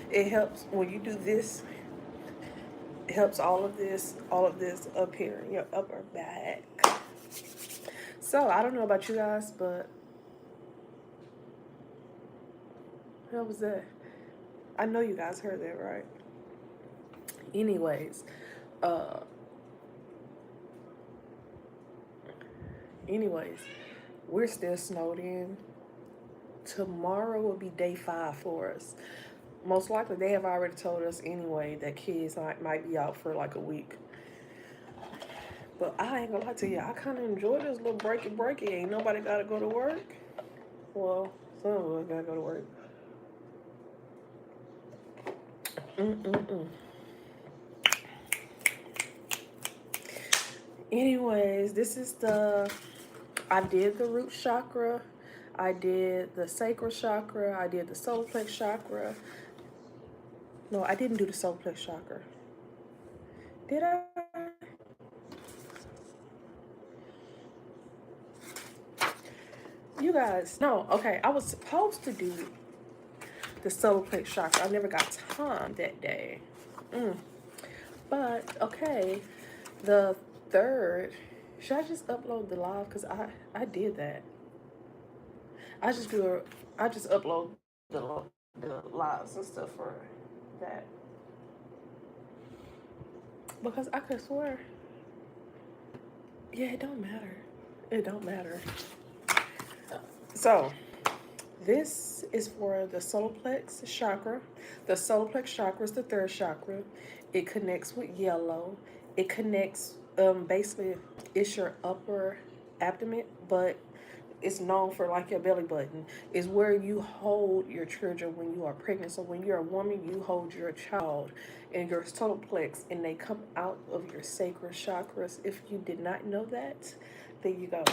It helps when you do this. It helps all of this up here in your upper back. So I don't know about you guys, but how was that? I know you guys heard that, right? Anyways, uh, anyways, we're still snowed in. Tomorrow will be day 5 for us. Most likely, they have already told us anyway that kids might be out for like a week. But I ain't gonna lie to you, I kind of enjoy this little breaky. Ain't nobody gotta go to work. Well, some of us gotta go to work. Anyways, this is I did the root chakra, I did the sacral chakra, I did the solar plex chakra. No, I didn't do the solar plex chakra. Did I? You guys, no, okay, I was supposed to do the solar plex chakra. I never got time that day. But, okay, the 3rd, should I just upload the live? Because I did that. I just upload the lives and stuff for that. Because I could swear. Yeah, it don't matter. It don't matter. So, this is for the solar plex chakra. The solar plex chakra is the 3rd chakra. It connects with yellow. It connects, basically, it's your upper abdomen, but it's known for like your belly button. Is where you hold your children when you are pregnant. So when you're a woman, you hold your child in your solar plex, and they come out of your sacral chakras. If you did not know that, there you go.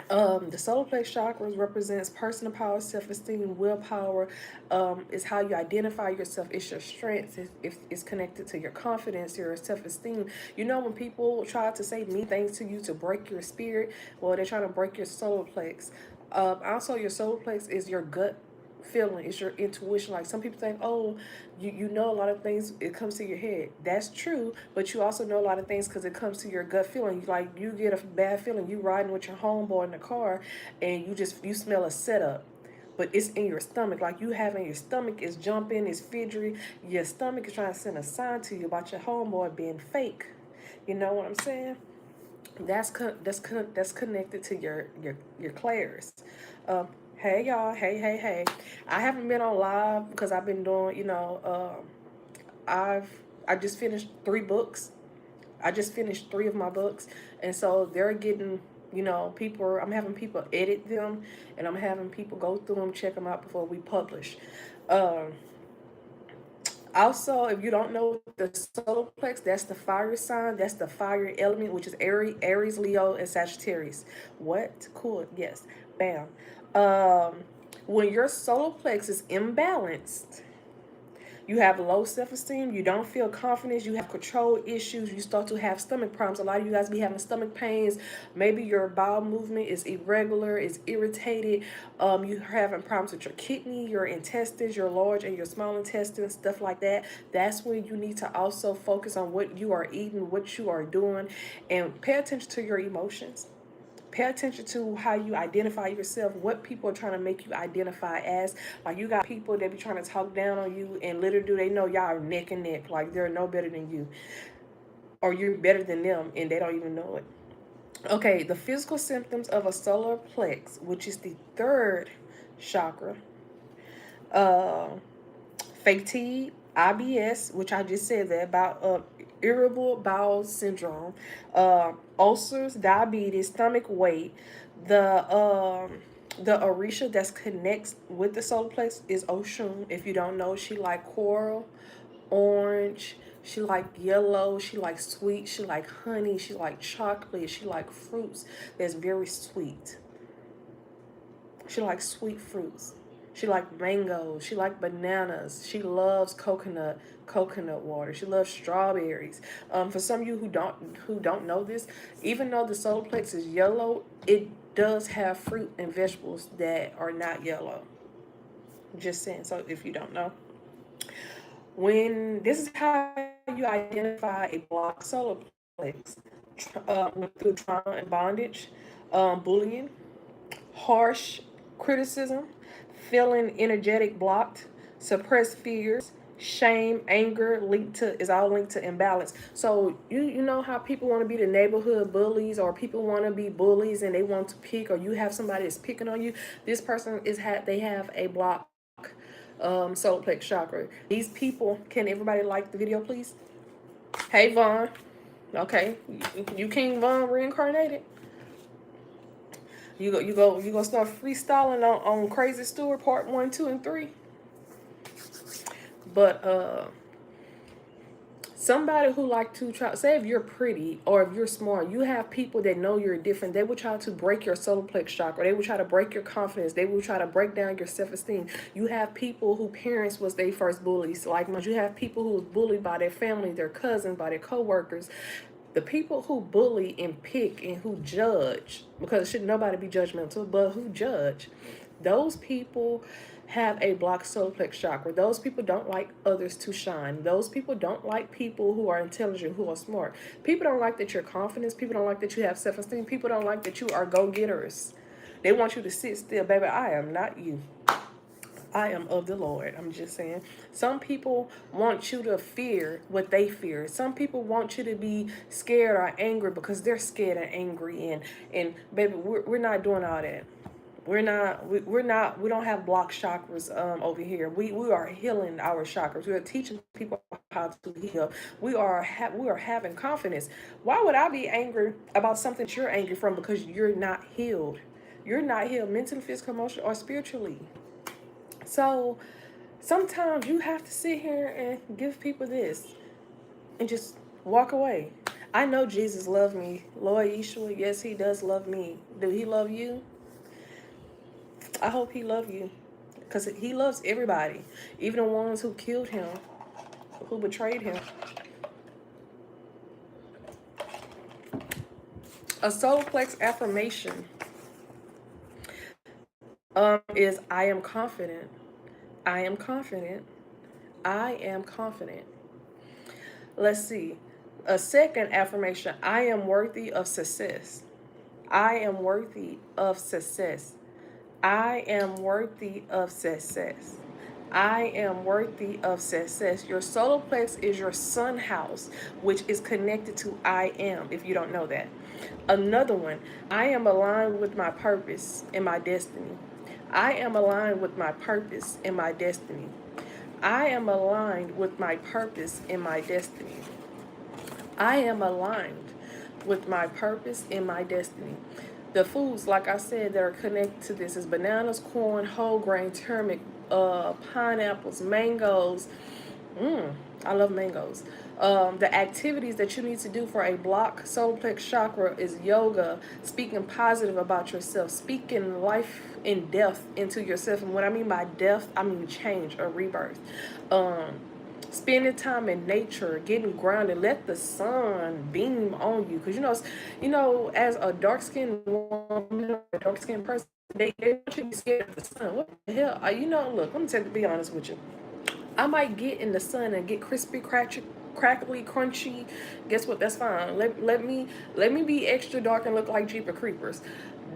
The solar plex chakras represents personal power, self-esteem, willpower. Is how you identify yourself. It's your strengths. It's connected to your confidence, your self-esteem. You know, when people try to say mean things to you to break your spirit, well, they're trying to break your solar plex. Also, your solar plex is your gut feeling. It's your intuition. Like some people think, oh, you know a lot of things, it comes to your head. That's true, but you also know a lot of things because it comes to your gut feeling. Like you get a bad feeling, you riding with your homeboy in the car, and you smell a setup, but it's in your stomach. Like you having your stomach is jumping, it's fidgety. Your stomach is trying to send a sign to you about your homeboy being fake. You know what I'm saying? That's connected to your clairs. Hey y'all, hey. I haven't been on live because I've been doing, I just finished 3 books. I just finished 3 of my books, and so they're getting, people. I'm having people edit them, and I'm having people go through them, check them out before we publish. Um, Also, if you don't know the solar plex, that's the fire sign. That's the fire element, which is Aries, Leo, and Sagittarius. What? Cool. Yes. Bam. Um, when your solar plex is imbalanced, you have low self-esteem, you don't feel confidence, you have control issues, you start to have stomach problems. A lot of you guys be having stomach pains. Maybe your bowel movement is irregular, is irritated. You're having problems with your kidney, your intestines, your large and your small intestines, stuff like that. That's when you need to also focus on what you are eating, what you are doing, and pay attention to your emotions. Pay attention to how you identify yourself, what people are trying to make you identify as. Like you got people that be trying to talk down on you, and literally do they know y'all are neck and neck, like they're no better than you, or you're better than them, and they don't even know it. Okay, the physical symptoms of a solar plex, which is the 3rd chakra, uh, fatigue, IBS, which I just said that about, irritable bowel syndrome, ulcers, diabetes, stomach weight. The Orisha that connects with the solar plex is Oshun. If you don't know, she like coral, orange. She like yellow. She like sweet. She like honey. She like chocolate. She like fruits that's very sweet. She likes sweet fruits. She likes mangoes. She likes bananas. She loves coconut water. She loves strawberries. For some of you who don't know this, even though the solar plex is yellow, it does have fruit and vegetables that are not yellow. Just saying. So if you don't know. When this is how you identify a blocked solar plex, through trauma and bondage, bullying, harsh criticism, feeling energetic blocked, suppressed fears, shame, anger linked to is all linked to imbalance. So you know how people want to be the neighborhood bullies, or people want to be bullies and they want to pick, or you have somebody that's picking on you. This person they have a block solar plex chakra. These people, can everybody like the video, please? Hey Vaughn. Okay, you King Vaughn reincarnated. You gonna start freestyling on Crazy Stewart part 1, 2, and 3. But somebody who like to try, say if you're pretty or if you're smart, you have people that know you're different. They will try to break your solar plex chakra. They will try to break your confidence. They will try to break down your self-esteem. You have people who parents was their first bullies. Like you have people who was bullied by their family, their cousins, by their co-workers. The people who bully and pick and who judge, because should nobody be judgmental, but who judge, those people have a blocked solar plex chakra. Those people don't like others to shine. Those people don't like people who are intelligent, who are smart. People don't like that you're confident. People don't like that you have self-esteem. People don't like that you are go-getters. They want you to sit still. Baby, I am not you. I am of the Lord. I'm just saying. Some people want you to fear what they fear. Some people want you to be scared or angry because they're scared and angry. And baby, we're not doing all that. We don't have blocked chakras over here. We are healing our chakras. We are teaching people how to heal. We are having confidence. Why would I be angry about something that you're angry from because you're not healed? You're not healed mentally, physically, emotionally, or spiritually. So sometimes you have to sit here and give people this and just walk away. I know Jesus loved me. Lord Yeshua, yes, he does love me. Do he love you? I hope he loves you, because he loves everybody, even the ones who killed him, who betrayed him. A solar plex affirmation is I am confident. I am confident. I am confident. Let's see. A second affirmation, I am worthy of success. I am worthy of success. I am worthy of success. I am worthy of success. Your solar plex is your sun house, which is connected to I am, if you don't know that. Another one, I am aligned with my purpose and my destiny. I am aligned with my purpose and my destiny. I am aligned with my purpose and my destiny. I am aligned with my purpose and my destiny. The foods, like I said, that are connected to this is bananas, corn, whole grain, turmeric, pineapples, mangoes. I love mangoes. The activities that you need to do for a block solar plex chakra is yoga, speaking positive about yourself, speaking life and death into yourself. And what I mean by death, I mean change or rebirth. Spending time in nature, getting grounded, let the sun beam on you. Because as a dark-skinned woman or a dark-skinned person, they want you to be scared of the sun. What the hell? Look, let me be honest with you. I might get in the sun and get crispy, crackly, crunchy. Guess what? That's fine. Let me be extra dark and look like Jeepers Creepers.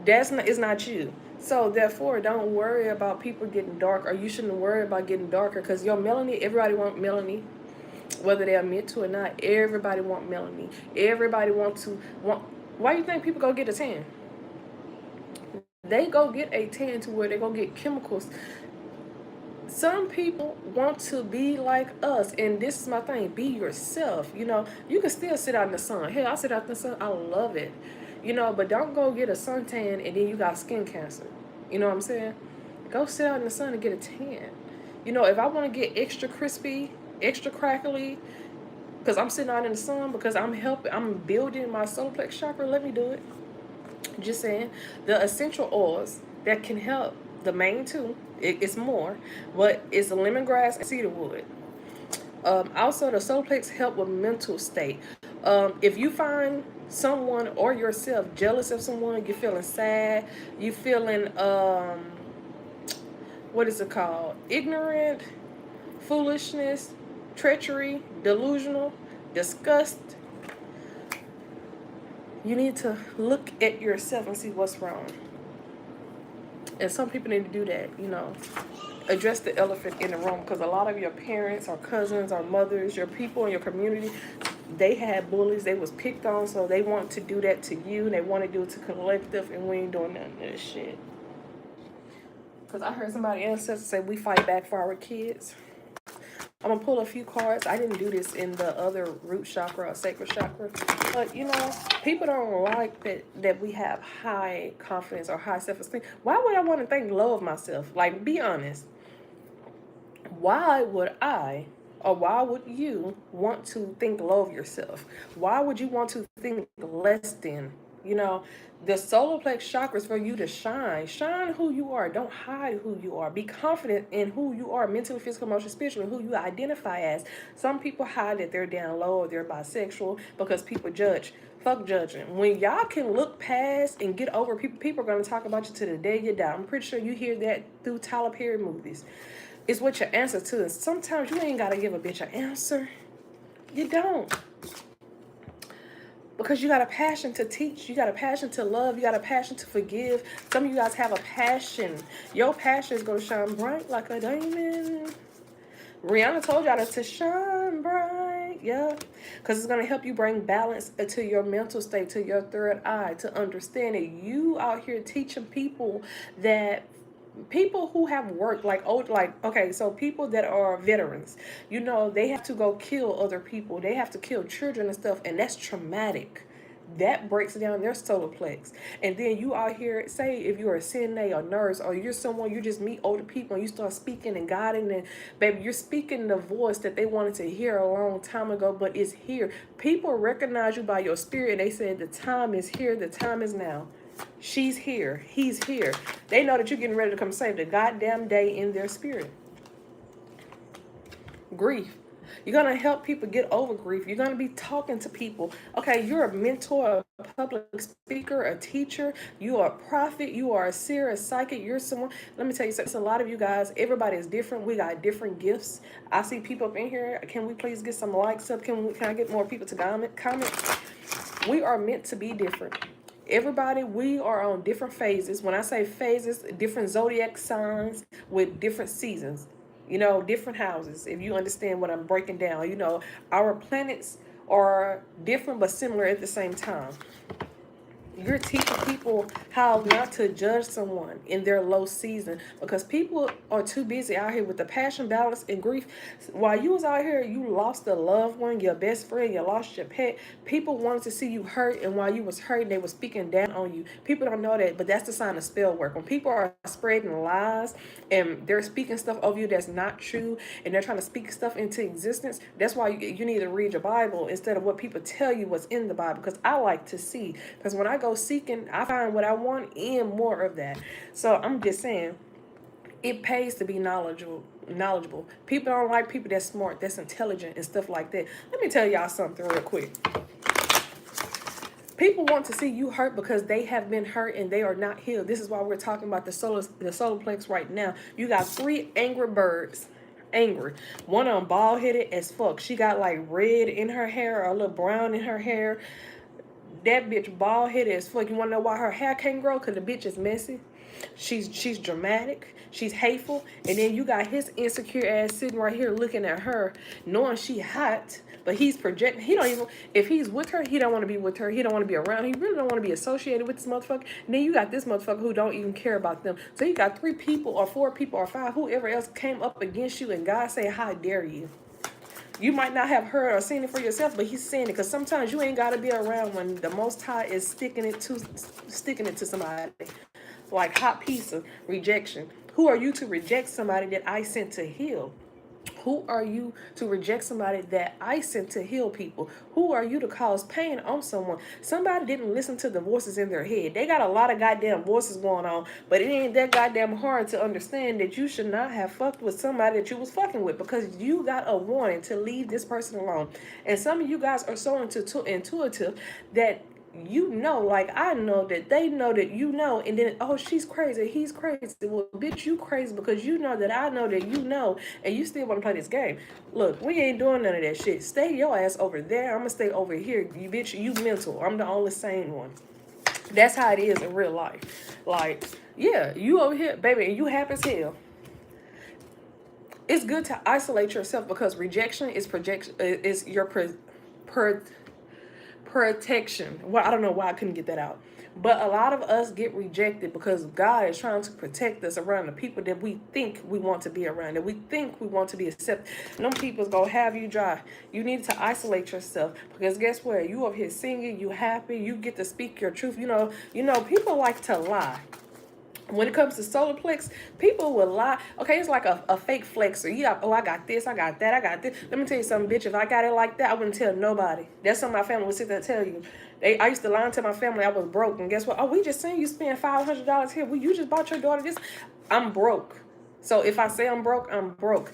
It's not you. So therefore, don't worry about people getting dark, or you shouldn't worry about getting darker, because your melanin, everybody wants melanin, whether they admit to or not. Everybody want melanin. Everybody want. Why do you think people go get a tan? They go get a tan to where they go get chemicals. Some people want to be like us, and this is my thing. Be yourself. You can still sit out in the sun. Hell, I sit out in the sun. I love it. But don't go get a suntan and then you got skin cancer. You know what I'm saying? Go sit out in the sun and get a tan. If I want to get extra crispy, extra crackly, because I'm sitting out in the sun, because I'm building my solar plex chakra, let me do it. Just saying. The essential oils that can help, the main two, it's more, but it's lemongrass and cedarwood. Also, the solar plex help with mental state. If you find someone or yourself jealous of someone, you're feeling sad, you feeling what is it called, ignorant, foolishness, treachery, delusional, disgust. You need to look at yourself and see what's wrong. And some people need to do that, you know. Address the elephant in the room, because a lot of your parents or cousins or mothers, your people in your community, they had bullies, they was picked on, so they want to do that to you, and they want to do it to collective, and we ain't doing none of that shit. Because I heard somebody ancestor say we fight back for our kids. I'm going to pull a few cards. I didn't do this in the other root chakra or sacral chakra. But, you know, people don't like that we have high confidence or high self-esteem. Why would I want to think low of myself? Like, be honest. Why would I, or why would you want to think low of yourself? Why would you want to think less than? You know, the solar plex chakra is for you to shine. Shine who you are. Don't hide who you are. Be confident in who you are, mentally, physically, emotionally, spiritually, who you identify as. Some people hide that they're down low or they're bisexual because people judge. Fuck judging. When y'all can look past and get over people, people are going to talk about you to the day you die. I'm pretty sure you hear that through Tyler Perry movies. It's what your answer to is. Sometimes you ain't got to give a bitch an answer. You don't. Because you got a passion to teach. You got a passion to love. You got a passion to forgive. Some of you guys have a passion. Your passion is going to shine bright like a diamond. Rihanna told y'all to shine bright. Yeah. Because it's going to help you bring balance to your mental state, to your third eye, to understand that you out here teaching people that people who have worked okay, so people that are veterans, you know, they have to go kill other people, they have to kill children and stuff, and that's traumatic. That breaks down their solar plex. And then you out here, say if you're a CNA or nurse, or you're someone, you just meet older people and you start speaking and guiding, and baby, you're speaking the voice that they wanted to hear a long time ago, but it's here. People recognize you by your spirit, and they said the time is here, the time is now. She's here. He's here. They know that you're getting ready to come save the goddamn day in their spirit. Grief. You're going to help people get over grief. You're going to be talking to people. Okay, you're a mentor, a public speaker, a teacher. You are a prophet. You are a seer, a psychic. You're someone. Let me tell you something. A lot of you guys, everybody is different. We got different gifts. I see people up in here. Can we please get some likes up? Can I get more people to comment? We are meant to be different. Everybody, we are on different phases. When I say phases, different zodiac signs with different seasons. You know, different houses. If you understand what I'm breaking down, you know, our planets are different but similar at the same time. You're teaching people how not to judge someone in their low season, because people are too busy out here with the passion, balance, and grief. While you was out here, you lost a loved one, your best friend, you lost your pet. People wanted to see you hurt, and while you was hurting, they were speaking down on you. People don't know that, but that's the sign of spell work. When people are spreading lies and they're speaking stuff over you that's not true, and they're trying to speak stuff into existence, that's why you need to read your Bible instead of what people tell you what's in the Bible. Because I like to see, because when I go seeking, I find what I want and more of that. So I'm just saying, it pays to be knowledgeable. People don't like people that's smart, that's intelligent, and stuff like that. Let me tell y'all something real quick. People want to see you hurt because they have been hurt and they are not healed. This is why we're talking about the solar plex right now. You got 3 angry birds. Angry. One of them bald headed as fuck. She got like red in her hair or a little brown in her hair. That bitch bald headed as fuck. You want to know why her hair can't grow? Because the bitch is messy. She's dramatic. She's hateful. And then you got his insecure ass sitting right here looking at her, knowing she hot, but he's projecting. He don't even, if he's with her, he don't want to be with her. He don't want to be around. He really don't want to be associated with this motherfucker. And then you got this motherfucker who don't even care about them. So you got 3 people or 4 people or 5, whoever else came up against you, and God say, how dare you? You might not have heard or seen it for yourself, but he's saying it, because sometimes you ain't got to be around when the Most High is sticking it to somebody. Like hot pizza, rejection. Who are you to reject somebody that I sent to heal? Who are you to reject somebody that I sent to heal people? Who are you to cause pain on someone? Somebody didn't listen to the voices in their head. They got a lot of goddamn voices going on, but it ain't that goddamn hard to understand that you should not have fucked with somebody that you was fucking with, because you got a warning to leave this person alone. And some of you guys are so intuitive that you know, like I know that they know that you know, and then, oh, she's crazy, he's crazy. Well, bitch, you crazy because you know that I know that you know, and you still want to play this game. Look, we ain't doing none of that shit. Stay your ass over there. I'm gonna stay over here. You bitch, you mental. I'm the only sane one. That's how it is in real life. Like, yeah, you over here, baby, and you happy as hell. It's good to isolate yourself because rejection is projection. Is your protection. Well, I don't know why I couldn't get that out. But a lot of us get rejected because God is trying to protect us around the people that we think we want to be around, that we think we want to be accepted. Them people's gonna have you dry. You need to isolate yourself because guess what? You over here singing, you happy, you get to speak your truth. People like to lie. When it comes to solar plex, people will lie. Okay, it's like a fake flexer. Yeah, oh, I got this, I got that, I got this. Let me tell you something, bitch. If I got it like that, I wouldn't tell nobody. That's something my family would sit there and tell you. I used to lie and tell my family I was broke. And guess what? Oh, we just seen you spend $500 here. Well, you just bought your daughter this. I'm broke. So if I say I'm broke, I'm broke.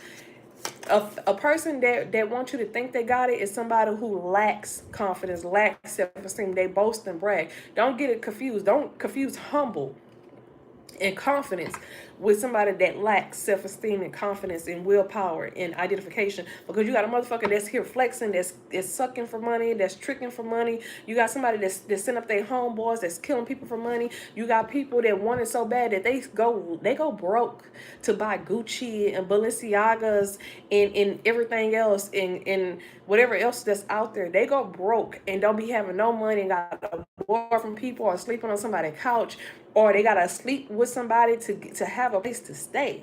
A person that wants you to think they got it is somebody who lacks confidence, lacks self-esteem. They boast and brag. Don't get it confused. Don't confuse humble and confidence with somebody that lacks self-esteem and confidence and willpower and identification, because you got a motherfucker that's here flexing, that's sucking for money, that's tricking for money. You got somebody that's sent up their homeboys, that's killing people for money. You got people that want it so bad that they go broke to buy Gucci and Balenciagas and everything else and whatever else that's out there. They go broke and don't be having no money and got a boy from people or sleeping on somebody's couch, or they gotta sleep with somebody to have a place to stay.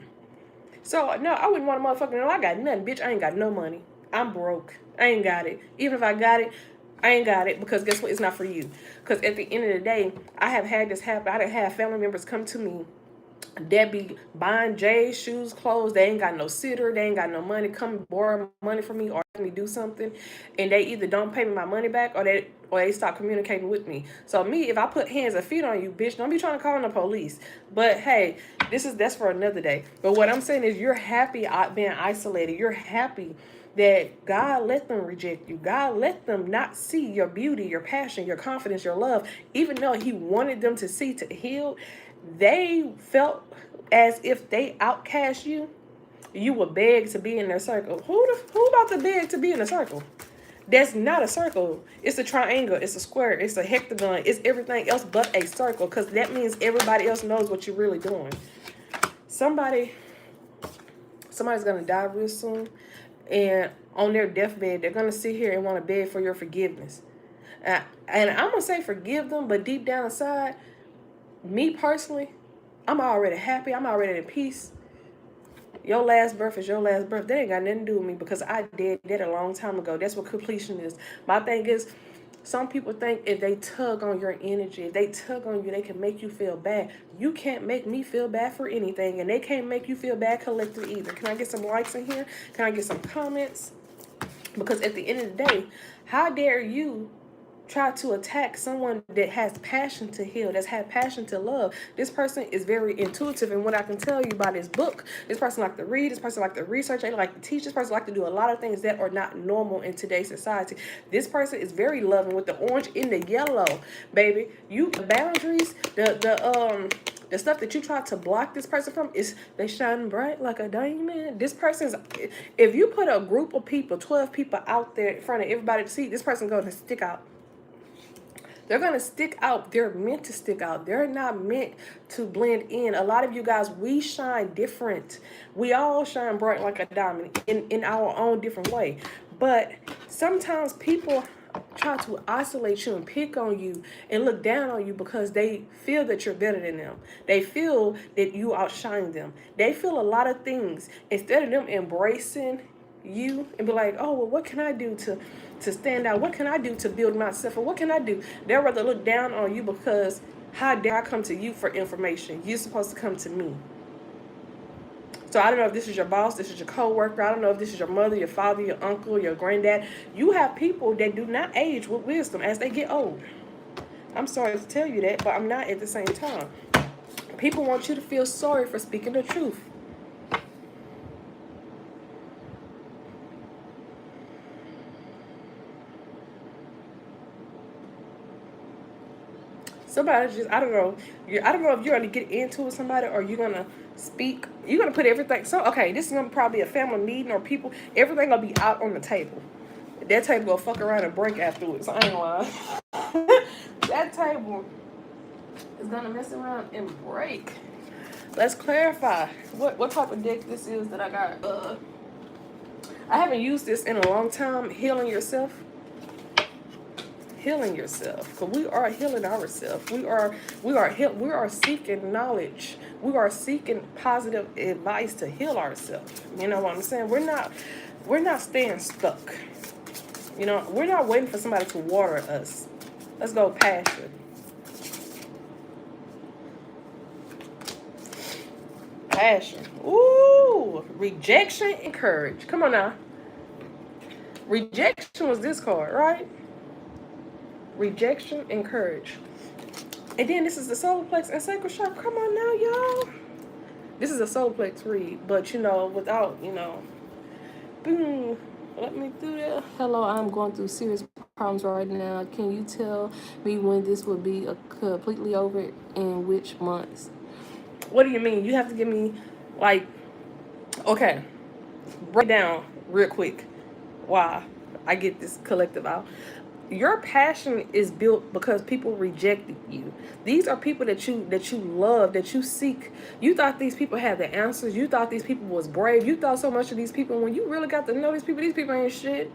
So no, I wouldn't want a motherfucker to know I got nothing, bitch. I ain't got no money. I'm broke. I ain't got it. Even if I got it, I ain't got it because guess what? It's not for you. Because at the end of the day, I have had this happen. I done had family members come to me that be buying J's shoes, clothes. They ain't got no sitter. They ain't got no money. Come borrow money from me or let me do something, and they either don't pay me my money back or they stop communicating with me. So me, if I put hands and feet on you, bitch, don't be trying to call the police. But hey, that's for another day. But what I'm saying is, you're happy being isolated. You're happy that God let them reject you. God let them not see your beauty, your passion, your confidence, your love, even though He wanted them to see, to heal. They felt as if they outcast you. You would beg to be in their circle. Who about to beg to be in a circle? That's not a circle. It's a triangle. It's a square. It's a hectagon. It's everything else but a circle, because that means everybody else knows what you're really doing. Somebody's gonna die real soon, and on their deathbed, they're gonna sit here and want to beg for your forgiveness. And I'm gonna say forgive them, but deep down inside, me personally, I'm already happy. I'm already in peace. Your last breath is your last breath. That ain't got nothing to do with me because I did that a long time ago. That's what completion is. My thing is, some people think if they tug on your energy, if they tug on you, they can make you feel bad. You can't make me feel bad for anything, and they can't make you feel bad collectively either. Can I get some likes in here? Can I get some comments? Because at the end of the day, how dare you try to attack someone that has passion to heal, that's had passion to love? This person is very intuitive, and what I can tell you by this book, this person like to read, this person like to research, they like to teach, this person like to do a lot of things that are not normal in today's society. This person is very loving with the orange and the yellow, baby. The boundaries, the stuff that you try to block this person from, is they shine bright like a diamond. This person's, if you put a group of people, 12 people out there in front of everybody to see, this person's going to stick out. They're going to stick out. They're meant to stick out. They're not meant to blend in. A lot of you guys, we shine different. We all shine bright like a diamond in our own different way. But sometimes people try to isolate you and pick on you and look down on you because they feel that you're better than them. They feel that you outshine them. They feel a lot of things. Instead of them embracing you and be like, oh, well, what can I do to stand out? What can I do to build myself? Or what can I do? They'd rather look down on you because how dare I come to you for information? You're supposed to come to me. So I don't know if this is your boss, this is your co-worker. I don't know if this is your mother, your father, your uncle, your granddad. You have people that do not age with wisdom as they get old. I'm sorry to tell you that, but I'm not at the same time. People want you to feel sorry for speaking the truth. Somebody just, I don't know. I don't know if you're going to get into it with somebody or you're going to speak. You're going to put everything. So, okay, this is going to probably be a family meeting or people. Everything going to be out on the table. That table going to fuck around and break afterwards. I ain't lying. That table is going to mess around and break. Let's clarify what type of deck this is that I got. I haven't used this in a long time. Healing yourself. Healing yourself, because we are healing ourselves. We are seeking knowledge. We are seeking positive advice to heal ourselves. You know what I'm saying? We're not staying stuck. You know, we're not waiting for somebody to water us. Let's go passion. Passion. Ooh, rejection and courage. Come on now. Rejection was this card, right? Rejection and courage. And then this is the solar plex and sacral chakra. Come on now, y'all. This is a solar plex read, but you know, without, you know, boom. Let me do that. Hello, I'm going through serious problems right now. Can you tell me when this will be completely over and which months? What do you mean? You have to give me, like, okay, break down real quick why I get this collective out. Your passion is built because people rejected you. These are people that you love, that you seek. You thought these people had the answers. You thought these people was brave. You thought so much of these people. When you really got to know these people ain't shit.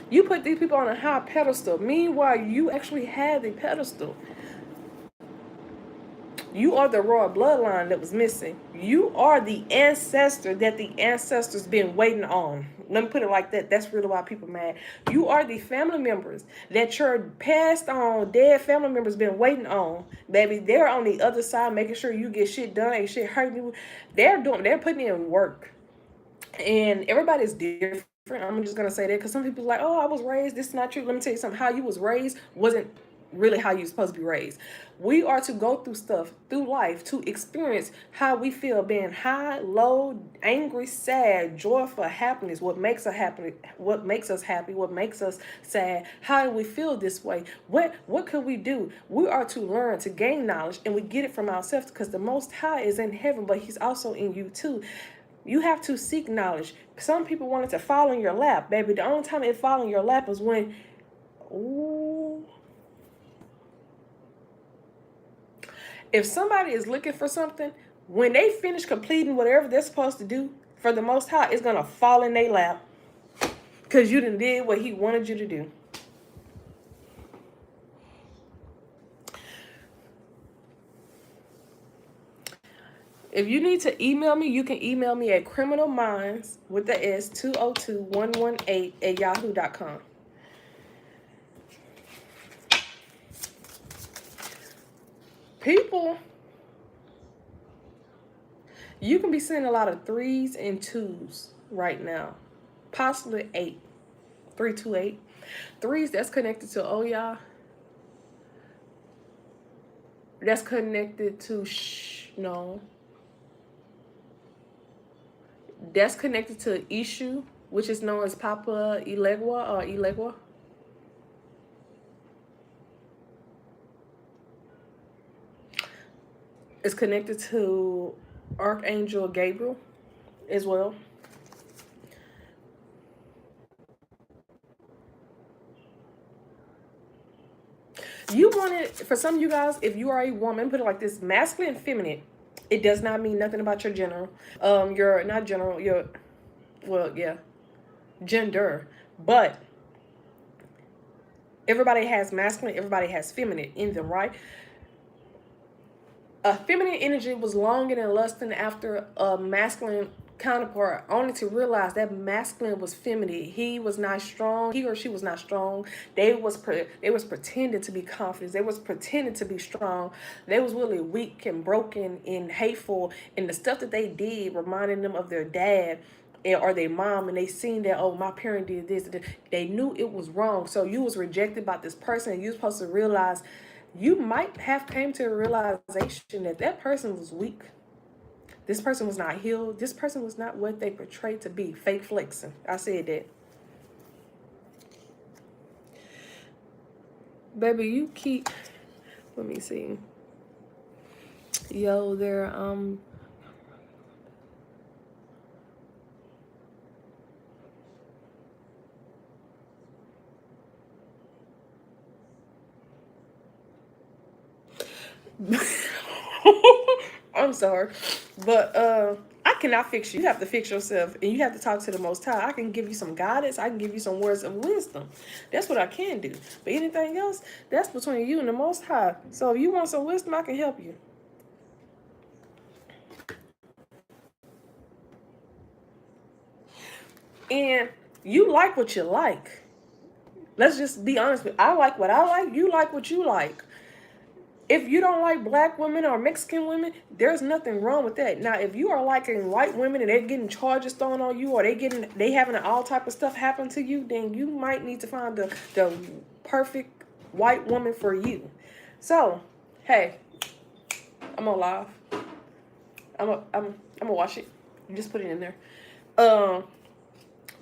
You put these people on a high pedestal. Meanwhile, you actually had the pedestal. You are the royal bloodline that was missing. You are the ancestor that the ancestors been waiting on. Let me put it like that. That's really why people mad. You are the family members that your passed on, dead family members been waiting on. Baby, they're on the other side making sure you get shit done, ain't shit hurting you. They're putting in work. And everybody's different. I'm just going to say that because some people are like, oh, I was raised. This is not true. Let me tell you something. How you was raised wasn't really how you're supposed to be raised. We are to go through stuff, through life, to experience how we feel being high, low, angry, sad, joyful, happiness, what makes us happy, what makes us happy, what makes us sad, how do we feel this way, what could we do? We are to learn, to gain knowledge, and we get it from ourselves because the Most High is in heaven, but he's also in you too. You have to seek knowledge. Some people want it to fall in your lap, baby. The only time it fall in your lap is when, ooh. If somebody is looking for something, when they finish completing whatever they're supposed to do, for the Most High, it's going to fall in their lap. Because you done did what he wanted you to do. If you need to email me, you can email me at criminalminds with the S 202-118 @yahoo.com. People, you can be seeing a lot of 3s and 2s right now. Possibly 8. 3, 2, 8. 3s, that's connected to Oya. That's connected to no. That's connected to Ishu, which is known as Papa Ilegwa or Ilegwa. It's connected to Archangel Gabriel as well. You want it, for some of you guys, if you are a woman, put it like this, masculine and feminine, it does not mean nothing about your gender. You're not general, you're, well, yeah, gender. But everybody has masculine, everybody has feminine in them, right? A feminine energy was longing and lusting after a masculine counterpart, only to realize that masculine was feminine. He was not strong. He or she was not strong. They was pretending to be confident. They was pretending to be strong. They was really weak and broken and hateful, and the stuff that they did reminded them of their dad or their mom, and they seen that, oh, my parent did this. They knew it was wrong. So you was rejected by this person, and you was supposed to realize, you might have came to a realization that that person was weak. This person was not healed. This person was not what they portrayed to be. Fake flexing. I said that. Baby, you keep Let me see. Yo, there, I'm sorry, but I cannot fix you. You have to fix yourself, and you have to talk to the Most High. I can give you some guidance. I can give you some words of wisdom. That's what I can do. But anything else, that's between you and the Most High. So if you want some wisdom, I can help you. And you like what you like. Let's just be honest with you. I like what I like. You like what you like. If you don't like black women or Mexican women, there's nothing wrong with that. Now, if you are liking white women and they're getting charges thrown on you, or they having all type of stuff happen to you, then you might need to find the perfect white woman for you. So, hey, I'm gonna live. I'm gonna watch it. You just put it in there.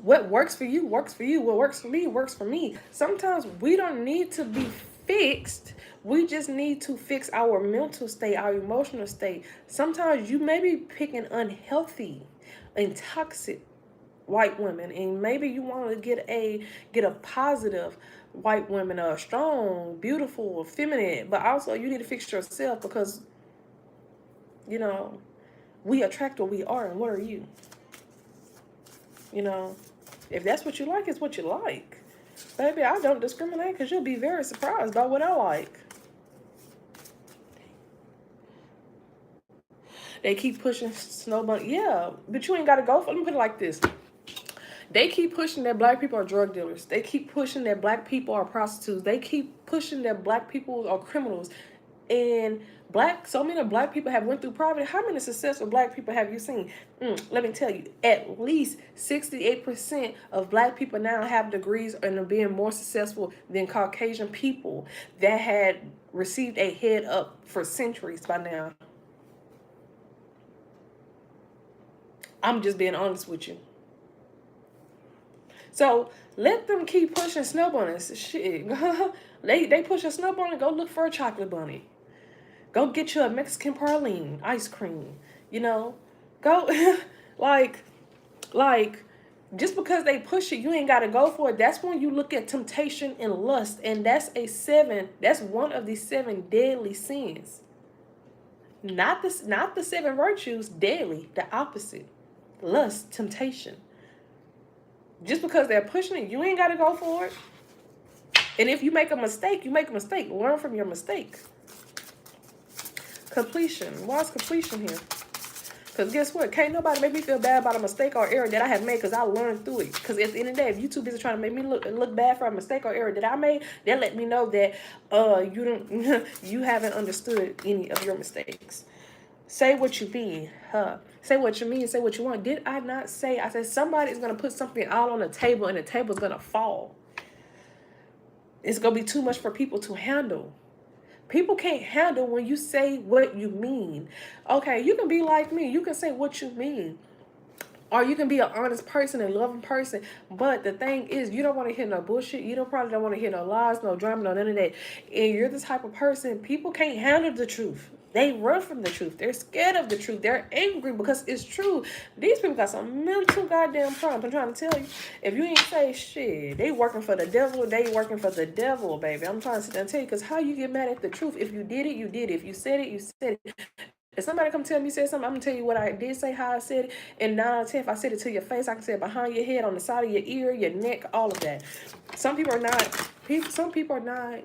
What works for you works for you. What works for me works for me. Sometimes we don't need to be fixed. We just need to fix our mental state, our emotional state. Sometimes you may be picking unhealthy and toxic white women, and maybe you want to get a positive white woman, a strong, beautiful, feminine, but also you need to fix yourself, because you know we attract what we are. And what are you? You know, if that's what you like, it's what you like. Baby, I don't discriminate, because you'll be very surprised by what I like. They keep pushing snow bunny. Yeah, but you ain't got to go for it. Let me put it like this. They keep pushing that black people are drug dealers. They keep pushing that black people are prostitutes. They keep pushing that black people are criminals. And so many black people have went through poverty. How many successful black people have you seen? Let me tell you, at least 68% of black people now have degrees and are being more successful than Caucasian people that had received a head up for centuries by now. I'm just being honest with you. So let them keep pushing snow bunnies. Shit. they push a snow bunny, go look for a chocolate bunny. Go get you a Mexican praline ice cream. You know? Go like just because they push it, you ain't gotta go for it. That's when you look at temptation and lust. And that's one of the 7 deadly sins. Not the 7 virtues, deadly, the opposite. Lust, temptation. Just because they're pushing it, you ain't got to go for it. And if you make a mistake, you make a mistake. Learn from your mistake. Completion. Why is completion here? Because guess what? Can't nobody make me feel bad about a mistake or error that I have made, because I learned through it. Because at the end of the day, if you too busy trying to make me look bad for a mistake or error that I made, that let me know that you haven't understood any of your mistakes. Say what you mean, Say what you mean, say what you want. Did I not say? I said somebody is going to put something out on the table and the table is going to fall. It's going to be too much for people to handle. People can't handle when you say what you mean. Okay, you can be like me. You can say what you mean. Or you can be an honest person and loving person. But the thing is, you don't want to hear no bullshit. You probably don't want to hear no lies, no drama, no none of that. And you're the type of person, people can't handle the truth. They run from the truth. They're scared of the truth. They're angry because it's true. These people got some mental goddamn problems. I'm trying to tell you. If you ain't say shit, they working for the devil. They working for the devil, baby. I'm trying to sit there and tell you, because how you get mad at the truth? If you did it, you did it. If you said it, you said it. If somebody come tell me said something, I'm going to tell you what I did say, how I said it. And 9 out of 10, if I said it to your face, I can say it behind your head, on the side of your ear, your neck, all of that. Some people are not.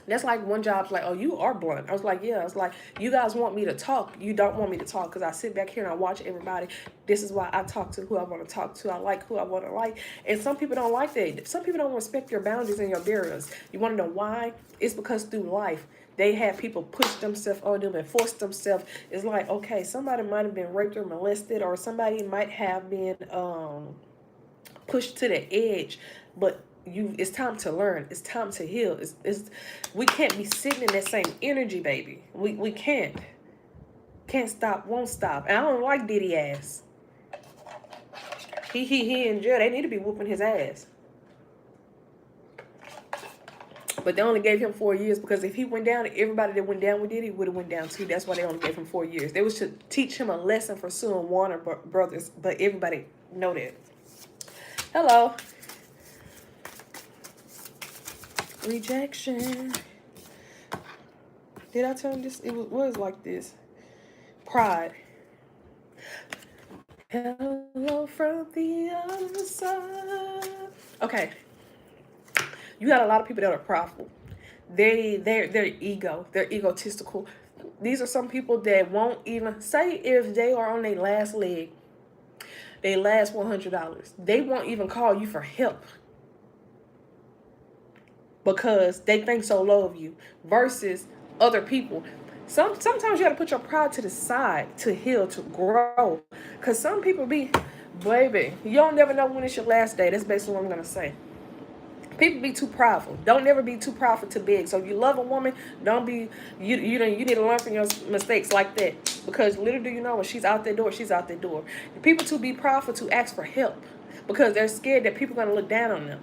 That's like one job's like, oh, you are blunt. I was like, yeah. I was like, you guys want me to talk. You don't want me to talk, because I sit back here and I watch everybody. This is why I talk to who I want to talk to. I like who I want to like. And some people don't like that. Some people don't respect your boundaries and your barriers. You want to know why? It's because through life, they have people push themselves on them and force themselves. It's like, okay, somebody might have been raped or molested, or somebody might have been pushed to the edge, but it's time to learn. It's time to heal. We can't be sitting in that same energy, baby. We can't stop, won't stop. And I don't like Diddy ass. He in jail. They need to be whooping his ass. But they only gave him 4 years because if he went down, everybody that went down with it, he would have went down too. That's why they only gave him 4 years. They was to teach him a lesson for suing Warner Brothers, but everybody know that. Hello. Rejection. Did I tell him this? It was like this. Pride. Hello from the other side. Okay. You got a lot of people that are prideful. They're egotistical. These are some people that won't even say if they are on their last leg, they last $100. They won't even call you for help because they think so low of you versus other people. Sometimes you got to put your pride to the side to heal, to grow. Because some people be, baby, you don't never know when it's your last day. That's basically what I'm going to say. People be too prideful. Don't never be too prideful to beg. So if you love a woman, don't be, you need to learn from your mistakes like that. Because little do you know, when she's out that door, she's out that door. People to be prideful to ask for help because they're scared that people are going to look down on them.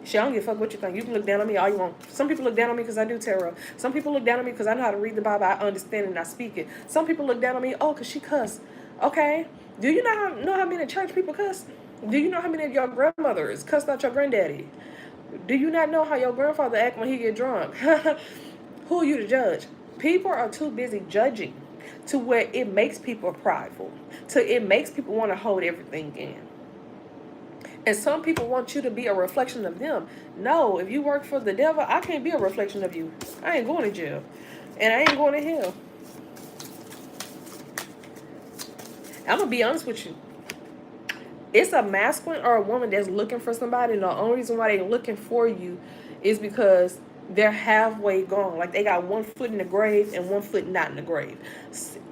Shit, I don't give a fuck what you think. You can look down on me all you want. Some people look down on me because I do tarot. Some people look down on me because I know how to read the Bible. I understand it and I speak it. Some people look down on me, because she cuss. Okay. Do you know how many church people cuss? Do you know how many of your grandmothers cussed out your granddaddy? Do you not know how your grandfather act when he get drunk? Who are you to judge? People are too busy judging to where it makes people prideful. It makes people want to hold everything in. And some people want you to be a reflection of them. No, if you work for the devil, I can't be a reflection of you. I ain't going to jail. And I ain't going to hell. I'm going to be honest with you. It's a masculine or a woman that's looking for somebody, and the only reason why they're looking for you is because they're halfway gone. Like they got one foot in the grave and one foot not in the grave.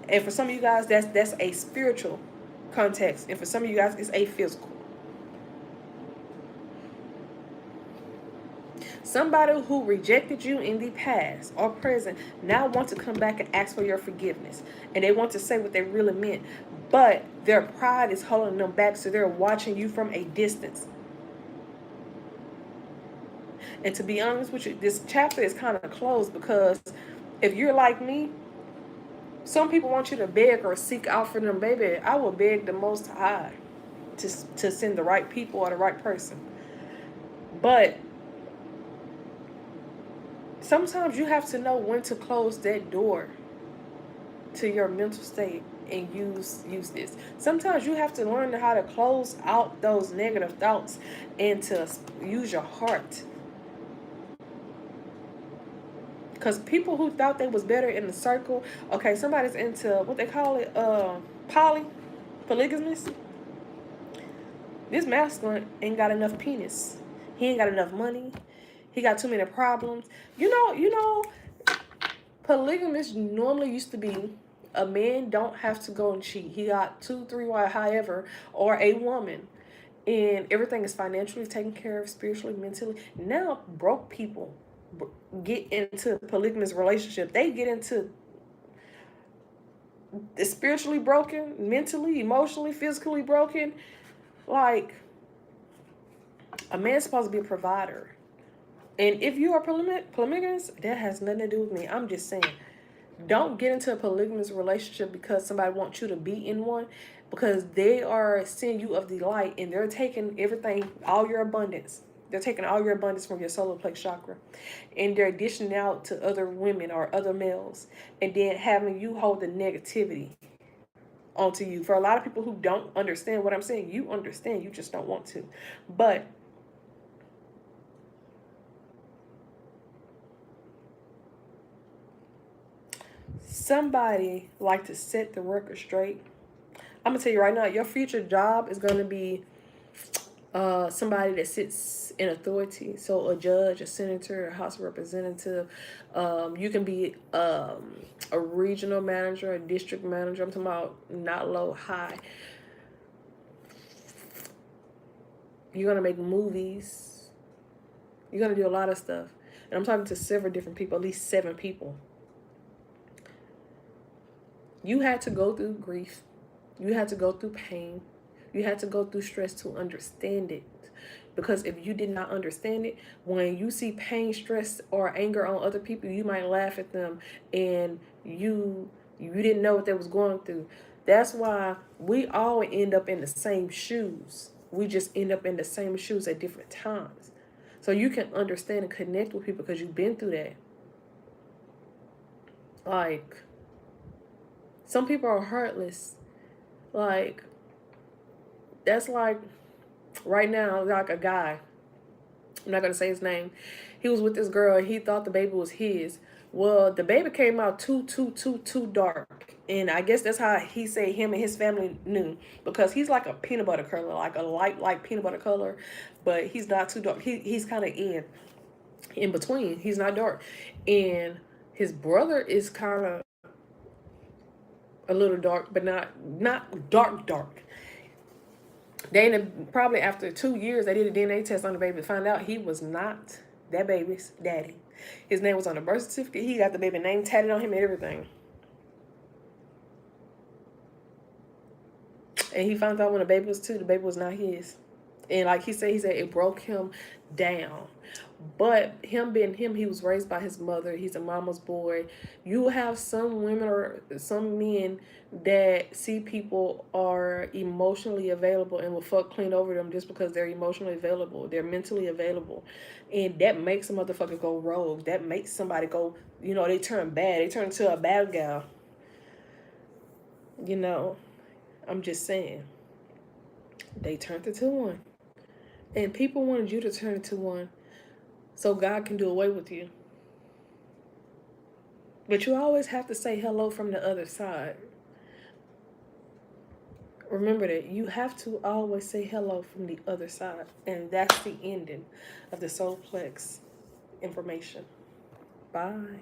And for some of you guys, that's a spiritual context. And for some of you guys, it's a physical. Somebody who rejected you in the past or present now wants to come back and ask for your forgiveness. And they want to say what they really meant. But their pride is holding them back, so they're watching you from a distance. And to be honest with you, this chapter is kind of closed because if you're like me, some people want you to beg or seek out for them. Baby, I will beg the Most High to send the right people or the right person. But sometimes you have to know when to close that door to your mental state and use this. Sometimes you have to learn how to close out those negative thoughts and to use your heart. Because people who thought they was better in the circle, okay, somebody's into what they call it, polygamous. This masculine ain't got enough penis. He ain't got enough money. He got too many problems. You know, polygamous normally used to be a man don't have to go and cheat. He got 2, 3 wives, however, or a woman. And everything is financially taken care of, spiritually, mentally. Now, broke people get into polygamous relationship. They get into spiritually broken, mentally, emotionally, physically broken. Like, a man's supposed to be a provider. And if you are polygamous, that has nothing to do with me. I'm just saying, don't get into a polygamous relationship because somebody wants you to be in one, because they are seeing you of the light and they're taking everything, all your abundance. They're taking all your abundance from your solar plex chakra, and they're dishing out to other women or other males, and then having you hold the negativity onto you. For a lot of people who don't understand what I'm saying, you understand, you just don't want to. But somebody like to set the record straight. I'm gonna tell you right now, your future job is gonna be somebody that sits in authority. So a judge, a senator, a House of Representative. You can be a regional manager, a district manager. I'm talking about not low, high. You're gonna make movies. You're gonna do a lot of stuff. And I'm talking to several different people, at least 7 people. You had to go through grief. You had to go through pain. You had to go through stress to understand it. Because if you did not understand it, when you see pain, stress, or anger on other people, you might laugh at them, and you didn't know what they was going through. That's why we all end up in the same shoes. We just end up in the same shoes at different times. So you can understand and connect with people because you've been through that. Like, some people are heartless. Like, that's like, right now, like a guy, I'm not going to say his name. He was with this girl and he thought the baby was his. Well, the baby came out too dark. And I guess that's how he said him and his family knew. Because he's like a peanut butter color, like a light peanut butter color. But he's not too dark. He's kind of in between. He's not dark. And his brother is kind of a little dark, but not dark. They ended, probably after 2 years, they did a DNA test on the baby to find out he was not that baby's daddy. His name was on the birth certificate. He got the baby name tatted on him and everything. And he found out when the baby was 2, the baby was not his. And like he said it broke him down. But him being him, he was raised by his mother. He's a mama's boy. You have some women or some men that see people are emotionally available and will fuck clean over them just because they're emotionally available. They're mentally available. And that makes a motherfucker go rogue. That makes somebody go, you know, they turn bad. They turn into a bad gal. You know, I'm just saying. They turned into one. And people wanted you to turn into one so God can do away with you. But you always have to say hello from the other side. Remember that. You have to always say hello from the other side. And that's the ending of the solar plex information. Bye.